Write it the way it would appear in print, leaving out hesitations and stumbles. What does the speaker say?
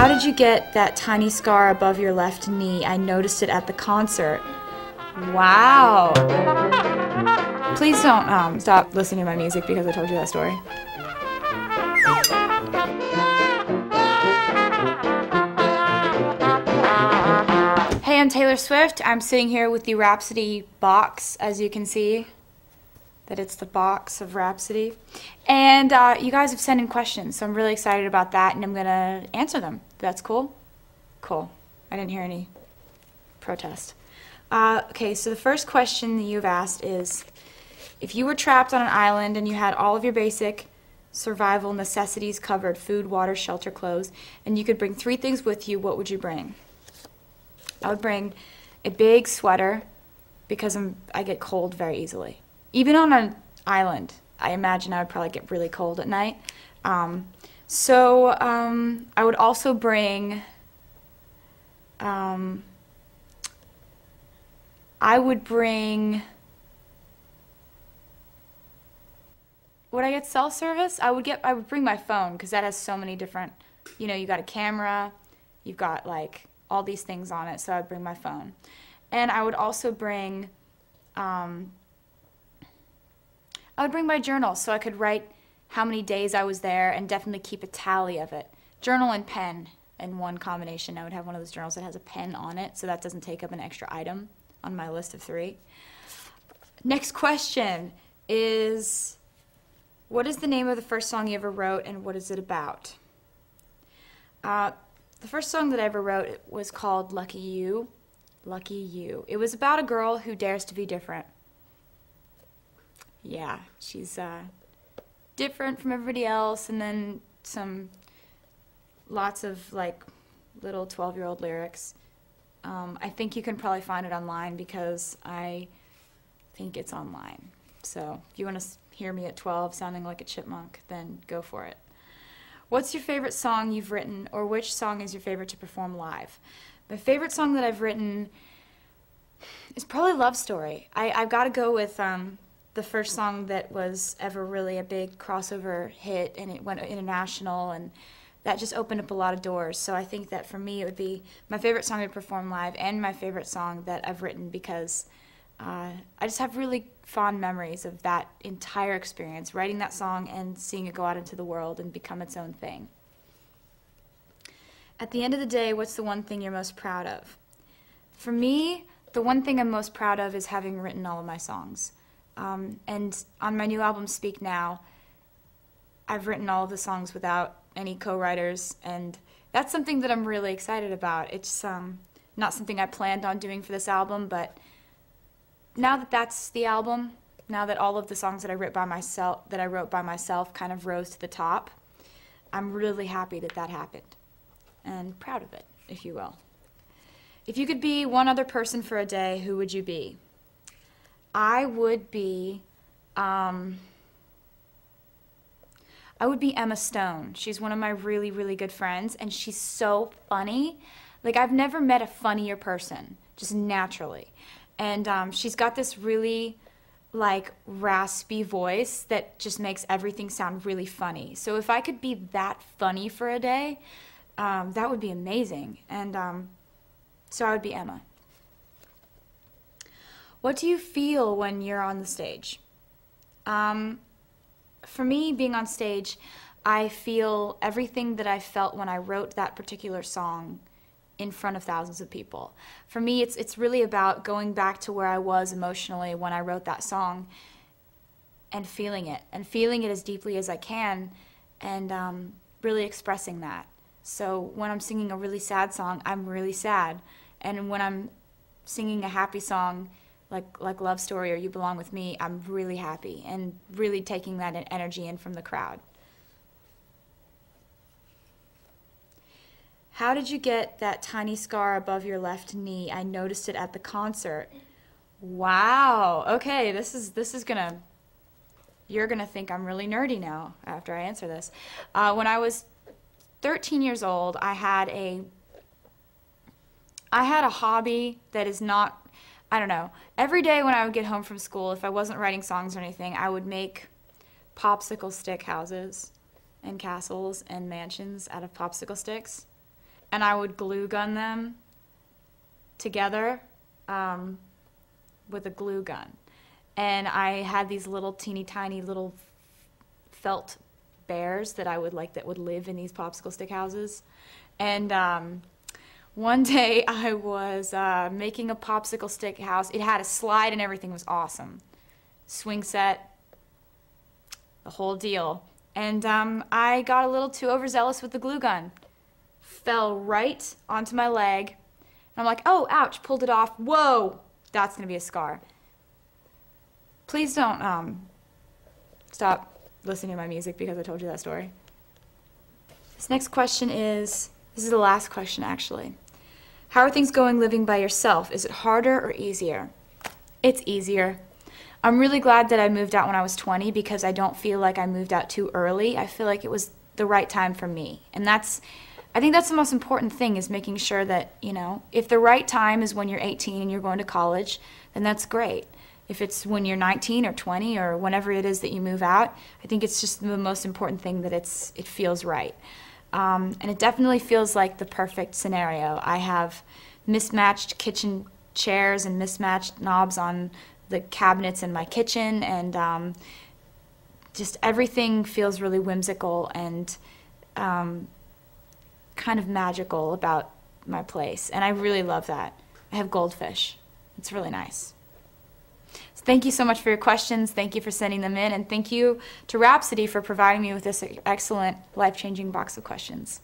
How did you get that tiny scar above your left knee? I noticed it at the concert. Wow. Please don't stop listening to my music because I told you that story. Hey, I'm Taylor Swift. I'm sitting here with the Rhapsody box, as you can see. That it's the box of Rhapsody. And you guys have sent in questions, so I'm really excited about that, and I'm gonna answer them. That's cool? Cool. I didn't hear any protest. Okay, so the first question that you've asked is, if you were trapped on an island and you had all of your basic survival necessities covered, food, water, shelter, clothes, and you could bring 3 things with you, what would you bring? I would bring a big sweater because I get cold very easily. Even on an island, I imagine I would probably get really cold at night. I would also bring, would I get cell service? I would bring my phone because that has so many different, you know, you got a camera, you've got like all these things on it, so I'd bring my phone. And I would also bring, I would bring my journal so I could write how many days I was there and definitely keep a tally of it. Journal and pen in one combination. I would have one of those journals that has a pen on it so that doesn't take up an extra item on my list of 3. Next question is, what is the name of the first song you ever wrote and what is it about? The first song that I ever wrote was called Lucky You. Lucky You. It was about a girl who dares to be different. Yeah, she's different from everybody else, and then lots of like little 12-year-old lyrics. I think you can probably find it online because I think it's online. So if you want to hear me at 12 sounding like a chipmunk, then go for it. What's your favorite song you've written, or which song is your favorite to perform live? My favorite song that I've written is probably Love Story. I've got to go with the first song that was ever really a big crossover hit, and it went international, and that just opened up a lot of doors. So I think that for me it would be my favorite song to perform live and my favorite song that I've written because I just have really fond memories of that entire experience, writing that song and seeing it go out into the world and become its own thing. At the end of the day, what's the one thing you're most proud of? For me, the one thing I'm most proud of is having written all of my songs. And on my new album, Speak Now, I've written all of the songs without any co-writers, and that's something that I'm really excited about. It's not something I planned on doing for this album, but now that that's the album, now that all of the songs that I wrote by myself kind of rose to the top, I'm really happy that that happened, and proud of it, if you will. If you could be one other person for a day, who would you be? I would be Emma Stone. She's one of my really, really good friends, and she's so funny. Like, I've never met a funnier person, just naturally. And she's got this really, like, raspy voice that just makes everything sound really funny. So if I could be that funny for a day, that would be amazing. And so I would be Emma. What do you feel when you're on the stage? For me, being on stage, I feel everything that I felt when I wrote that particular song in front of thousands of people. For me, it's really about going back to where I was emotionally when I wrote that song and feeling it as deeply as I can, and really expressing that. So when I'm singing a really sad song, I'm really sad. And when I'm singing a happy song, like Love Story or You Belong With Me, I'm really happy and really taking that energy in from the crowd. How did you get that tiny scar above your left knee? I noticed it at the concert. Wow. Okay, this is gonna, you're gonna think I'm really nerdy now after I answer this. When I was 13 years old, I had a hobby that is not, I don't know. Every day when I would get home from school, if I wasn't writing songs or anything, I would make popsicle stick houses and castles and mansions out of popsicle sticks. and I would glue gun them together with a glue gun. And I had these little teeny tiny little felt bears that I would like that would live in these popsicle stick houses. And one day I was making a popsicle stick house. It had a slide and everything, was awesome. Swing set, the whole deal. And I got a little too overzealous with the glue gun. Fell right onto my leg. And I'm like, oh, ouch, pulled it off. Whoa, that's going to be a scar. Please don't stop listening to my music because I told you that story. This next question is, this is the last question actually. How are things going living by yourself? Is it harder or easier? It's easier. I'm really glad that I moved out when I was 20 because I don't feel like I moved out too early. I feel like it was the right time for me. And I think that's the most important thing, is making sure that, you know, if the right time is when you're 18 and you're going to college, then that's great. If it's when you're 19 or 20 or whenever it is that you move out, I think it's just the most important thing that it feels right. And it definitely feels like the perfect scenario. I have mismatched kitchen chairs and mismatched knobs on the cabinets in my kitchen, and just everything feels really whimsical and kind of magical about my place. And I really love that. I have goldfish. It's really nice. So thank you so much for your questions. Thank you for sending them in. And thank you to Rhapsody for providing me with this excellent, life-changing box of questions.